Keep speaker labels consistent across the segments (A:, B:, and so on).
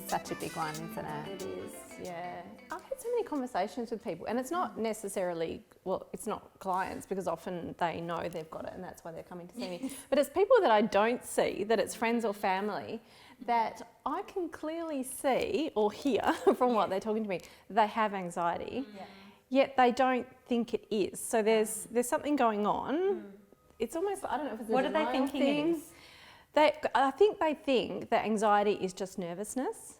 A: such a big one, isn't it?
B: It is, yeah. I've had so many conversations with people, and it's not necessarily, well, it's not clients because often they know they've got it and that's why they're coming to see me. But it's people that I don't see, that it's friends or family, that I can clearly see or hear from what they're talking to me, they have anxiety, yet they don't think it is. So there's something going on. It's almost, I don't know if it's a
C: What are they
B: denial
C: thinking
B: thing.
C: it is?
B: I think they think that anxiety is just nervousness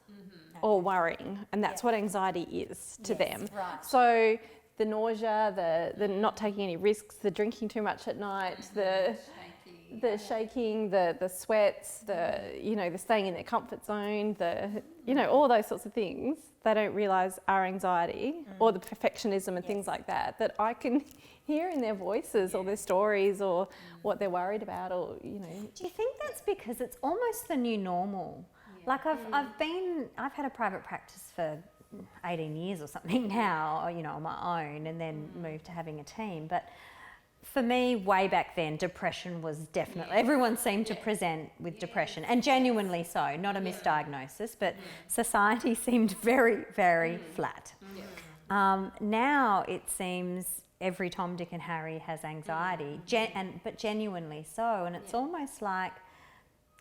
B: or worrying, and that's what anxiety is to them.
C: Right.
B: So the nausea, the not taking any risks, the drinking too much at night, the shaking, the sweats, the staying in their comfort zone, all those sorts of things they don't realise are anxiety, or the perfectionism and things like that I can hear in their voices or their stories or what they're worried about, or
C: Do you think that's because it's almost the new normal? Like I've had a private practice for 18 years or something now, on my own, and then moved to having a team. But for me, way back then, depression was definitely, everyone seemed to present with depression, and genuinely so, not a misdiagnosis, but society seemed very, very flat. Now it seems every Tom, Dick and Harry has anxiety, but genuinely so, and it's almost like,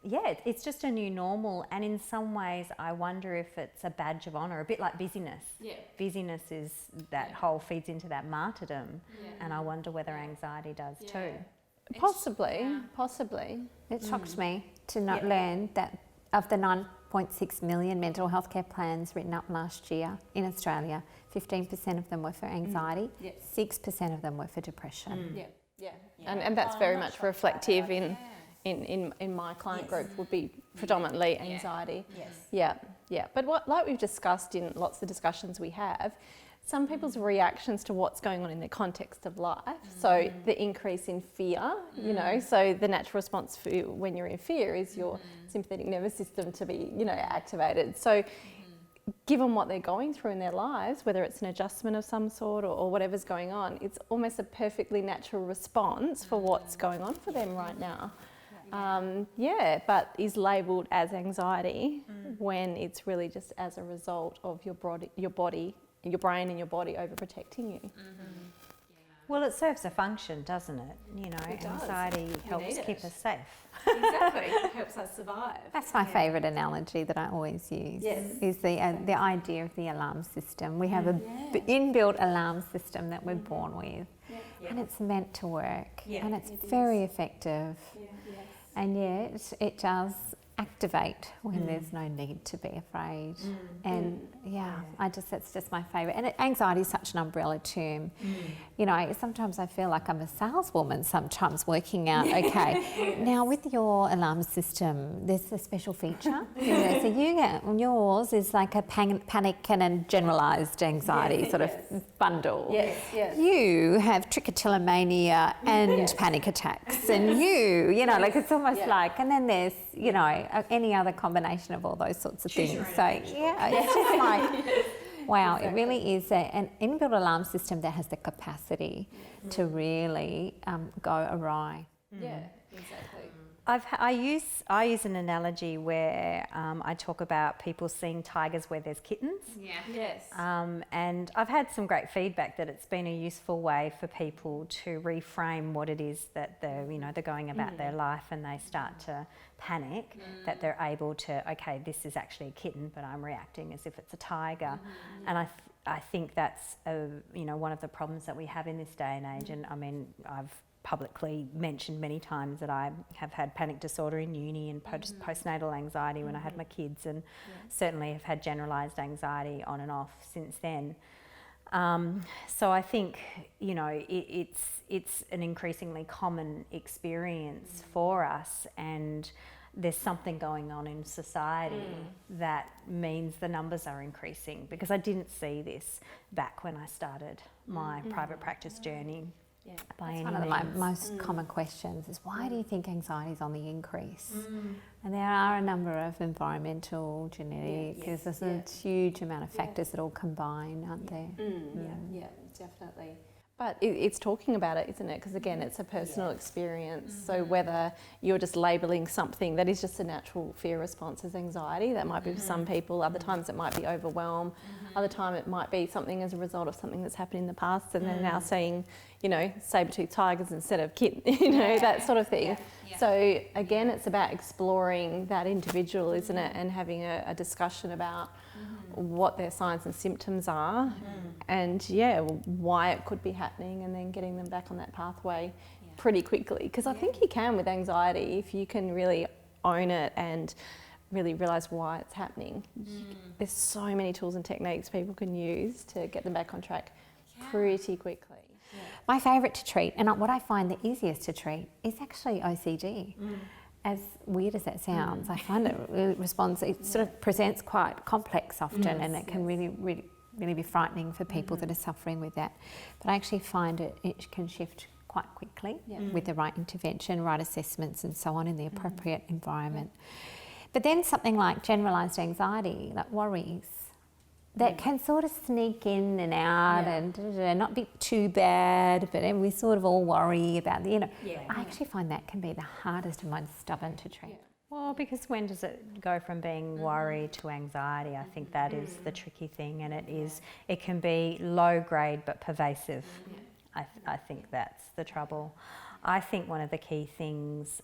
C: it's just a new normal, and in some ways I wonder if it's a badge of honour, a bit like busyness. Busyness is that whole feeds into that martyrdom, and I wonder whether anxiety does too.
B: possibly.
A: It shocked me to not learn that of the 9.6 million mental health care plans written up last year in Australia, 15% of them were for anxiety, 6% of them were for depression.
B: And that's very much reflective in my client group would be predominantly anxiety. But like we've discussed in lots of discussions we have, some people's reactions to what's going on in their context of life, so the increase in fear, so the natural response for you when you're in fear is your sympathetic nervous system to be, activated. So given what they're going through in their lives, whether it's an adjustment of some sort or whatever's going on, it's almost a perfectly natural response for what's going on for them right now. But is labelled as anxiety when it's really just as a result of your brain and your body overprotecting you.
C: Well, it serves a function, doesn't it? Anxiety helps keep us safe.
B: Exactly, it helps us survive.
A: That's my favourite analogy that I always use, is the idea of the alarm system. We have an inbuilt alarm system that we're born with, and it's meant to work, and it's very effective. And yet it does activate when there's no need to be afraid. And that's just my favourite. And anxiety is such an umbrella term. Sometimes I feel like I'm a saleswoman sometimes working out, now with your alarm system, there's a special feature. So you get, yours is like a panic and a generalised anxiety sort of bundle. You have trichotillomania and panic attacks. And it's almost like, and then there's, any other combination of all those sorts of things. So it's just like, wow, it really is an inbuilt alarm system that has the capacity to really go awry.
C: I use an analogy where I talk about people seeing tigers where there's kittens. And I've had some great feedback that it's been a useful way for people to reframe what it is that they're going about their life, and they start to panic, that they're able to, this is actually a kitten, but I'm reacting as if it's a tiger. And I think that's one of the problems that we have in this day and age. And I mean, I've publicly mentioned many times that I have had panic disorder in uni and postnatal anxiety when I had my kids, and certainly have had generalised anxiety on and off since then. So I think it's an increasingly common experience for us, and there's something going on in society that means the numbers are increasing, because I didn't see this back when I started my private practice journey.
A: That's one of the most common questions is, why do you think anxiety is on the increase? And there are a number of environmental, genetic, there's a huge amount of factors that all combine, aren't there?
B: Yeah, definitely. But it's talking about it, isn't it? Because again, it's a personal experience. So whether you're just labelling something that is just a natural fear response as anxiety, that might be for some people. Other times it might be overwhelm. Other time it might be something as a result of something that's happened in the past, and they're now saying, you know, saber-toothed tigers instead of kitten, you know, that sort of thing. So again, it's about exploring that individual, isn't it? And having a discussion about what their signs and symptoms are, and why it could be happening, and then getting them back on that pathway pretty quickly. Because I think you can with anxiety, if you can really own it and really realise why it's happening. There's so many tools and techniques people can use to get them back on track pretty quickly.
A: My favourite to treat, and what I find the easiest to treat, is actually OCD. As weird as that sounds, I find it responds, it sort of presents quite complex often, and it can really be frightening for people that are suffering with that. But I actually find it can shift quite quickly with the right intervention, right assessments and so on in the appropriate environment. But then something like generalised anxiety, like worries, that can sort of sneak in and out and not be too bad, but we sort of all worry about the, I actually find that can be the hardest and most stubborn to treat.
C: Well, because when does it go from being worry to anxiety? I think that is the tricky thing, and it can be low grade but pervasive. I think that's the trouble. I think one of the key things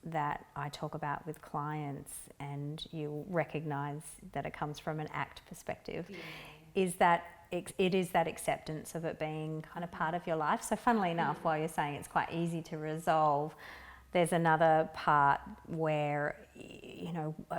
C: that I talk about with clients, and you'll recognise that it comes from an ACT perspective, is that it is that acceptance of it being kind of part of your life. So funnily enough, while you're saying it's quite easy to resolve, there's another part where,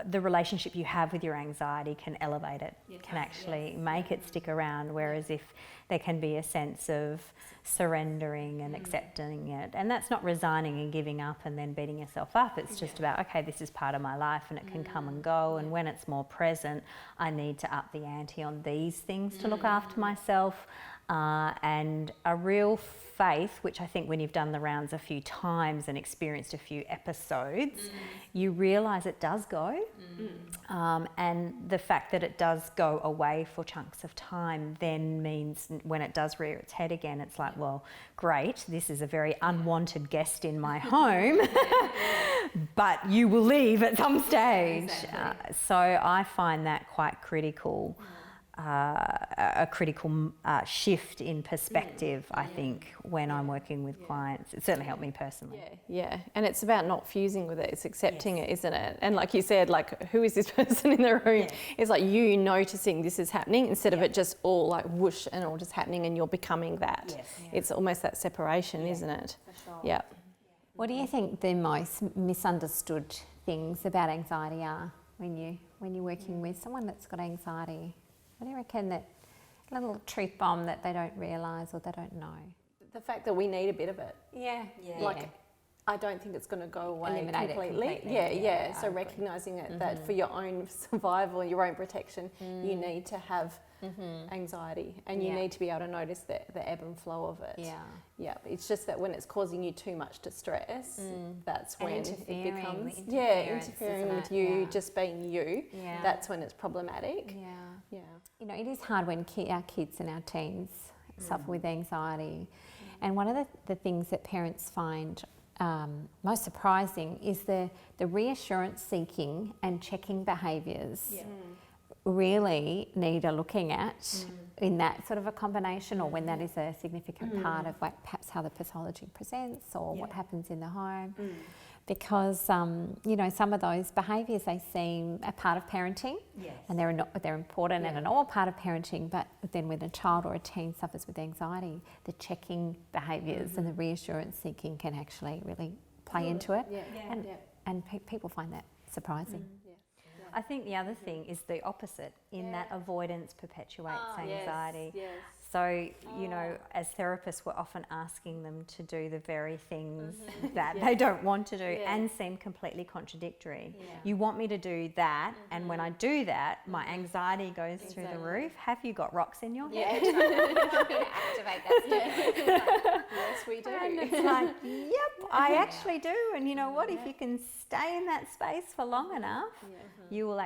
C: the relationship you have with your anxiety can elevate it, can actually make it stick around, whereas if there can be a sense of surrendering and accepting it, and that's not resigning and giving up and then beating yourself up, it's just about, okay, this is part of my life and it can come and go, and when it's more present, I need to up the ante on these things to look after myself. And a real faith, which I think when you've done the rounds a few times and experienced a few episodes, you realise it does go. And the fact that it does go away for chunks of time then means when it does rear its head again, it's like, well, great, this is a very unwanted guest in my home, but you will leave at some stage. So I find that quite critical. A critical shift in perspective, I think, when I'm working with clients. It certainly helped me personally.
B: Yeah, and it's about not fusing with it, it's accepting it, isn't it? And like you said, like, who is this person in the room? It's like you noticing this is happening instead of it just all like whoosh and all just happening and you're becoming that. It's almost that separation, isn't it? For sure. Yeah.
A: What do you think the most misunderstood things about anxiety are when you're working with someone that's got anxiety? What do you reckon, that little truth bomb that they don't realise or they don't know?
B: The fact that we need a bit of it. Like, I don't think it's going to go away completely. So recognising it, that for your own survival, your own protection, you need to have anxiety, and you need to be able to notice the ebb and flow of it. It's just that when it's causing you too much distress, that's when it becomes interfering with you, just being you. That's when it's problematic.
A: It is hard when our kids and our teens suffer with anxiety, and one of the things that parents find most surprising is the reassurance seeking and checking behaviours really need a looking at in that sort of a combination, or when that is a significant part of perhaps how the pathology presents or what happens in the home. Because some of those behaviours, they seem a part of parenting, and they're important and a normal part of parenting. But then when a child or a teen suffers with anxiety, the checking behaviours and the reassurance seeking can actually really play into it, and people find that surprising.
C: I think the other thing is the opposite, in that avoidance perpetuates anxiety. So, as therapists, we're often asking them to do the very things that they don't want to do and seem completely contradictory. You want me to do that, and when I do that, my anxiety goes through the roof. Have you got rocks in your head?
A: Activate that.
B: Yes, we do.
C: And it's like, yep, I actually do. And you know what? If you can stay in that space for long enough, you'll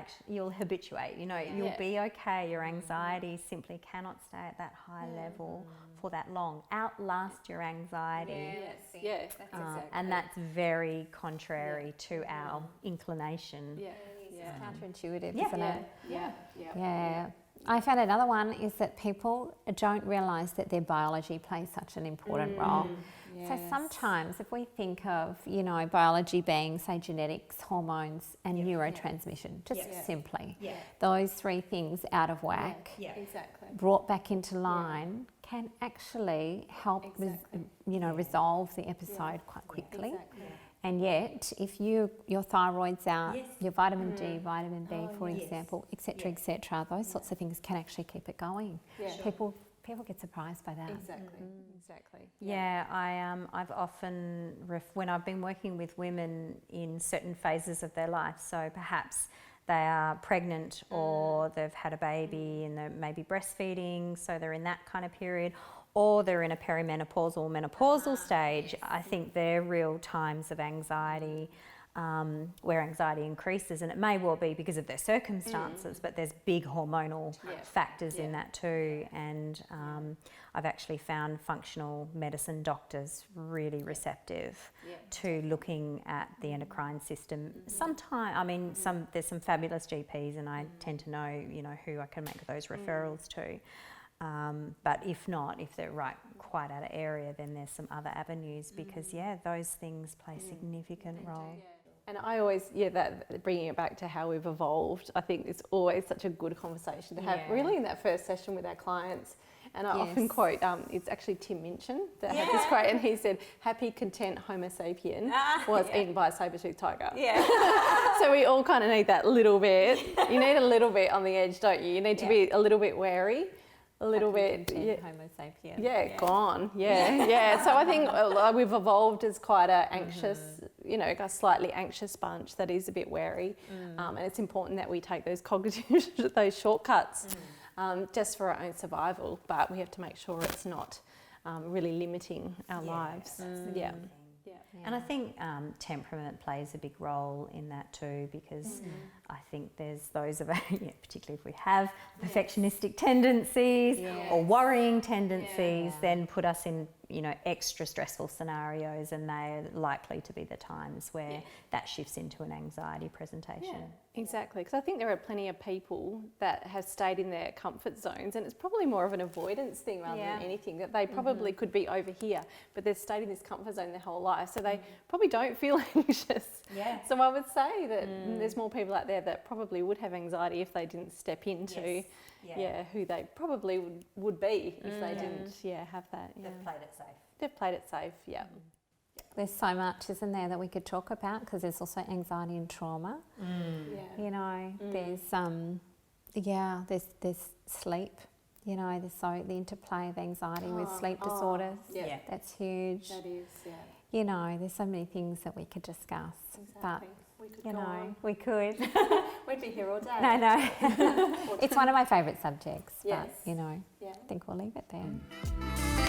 C: habituate. You'll You'll be okay. Your anxiety simply cannot stay at that high level for that long. Outlast your anxiety.
B: That's exactly.
C: And that's very contrary to our inclination.
A: It's counterintuitive,
C: Yeah.
A: isn't it?
B: Yeah.
A: I found another one is that people don't realise that their biology plays such an important role. So sometimes if we think of, you know, biology being, say, genetics, hormones and neurotransmission, just simply, those three things out of whack, brought back into line, can actually help, resolve the episode quite quickly. And yet, if your thyroid's out, your vitamin D, vitamin B, for example, etc., those sorts of things can actually keep it going. People get surprised by that.
B: Exactly.
C: Yeah, I've often, when I've been working with women in certain phases of their life, so perhaps they are pregnant or they've had a baby and they're maybe breastfeeding, so they're in that kind of period, or they're in a perimenopausal or menopausal stage. I think they're real times of anxiety, where anxiety increases, and it may well be because of their circumstances, but there's big hormonal factors in that too. And I've actually found functional medicine doctors really receptive to looking at the endocrine system. Sometimes, there's some fabulous GPs, and I tend to know, who I can make those referrals to. But if not, if they're quite out of area, then there's some other avenues, because those things play a significant role.
B: And I always, that bringing it back to how we've evolved, I think it's always such a good conversation to have really in that first session with our clients. And I often quote, it's actually Tim Minchin that had this quote, and he said, "Happy, content Homo sapien was eaten by a saber-toothed tiger." So we all kind of need that little bit. You need a little bit on the edge, don't you? You need to be a little bit wary. A little bit,
A: Homo sapien.
B: Gone. So I think we've evolved as quite a anxious, a slightly anxious bunch that is a bit wary, and it's important that we take those cognitive, those shortcuts, just for our own survival. But we have to make sure it's not really limiting our lives.
C: And I think temperament plays a big role in that too, because I think there's those of us, particularly if we have perfectionistic tendencies or worrying tendencies, then put us in, extra stressful scenarios, and they're likely to be the times where that shifts into an anxiety presentation.
B: Exactly, because I think there are plenty of people that have stayed in their comfort zones, and it's probably more of an avoidance thing rather than anything, that they probably could be over here, but they've stayed in this comfort zone their whole life, so they probably don't feel anxious. So I would say that there's more people out there that probably would have anxiety if they didn't step into who they probably would be if they didn't have that.
C: They've played it safe.
B: They've played it safe,
A: There's so much, isn't there, that we could talk about, because there's also anxiety and trauma. There's there's sleep. There's the interplay of anxiety with sleep disorders. That's huge.
B: That is,
A: there's so many things that we could discuss. But
B: we could
A: we could.
B: We'd be here all day.
A: No. It's one of my favourite subjects.
B: Yes.
A: But, I think we'll leave it there.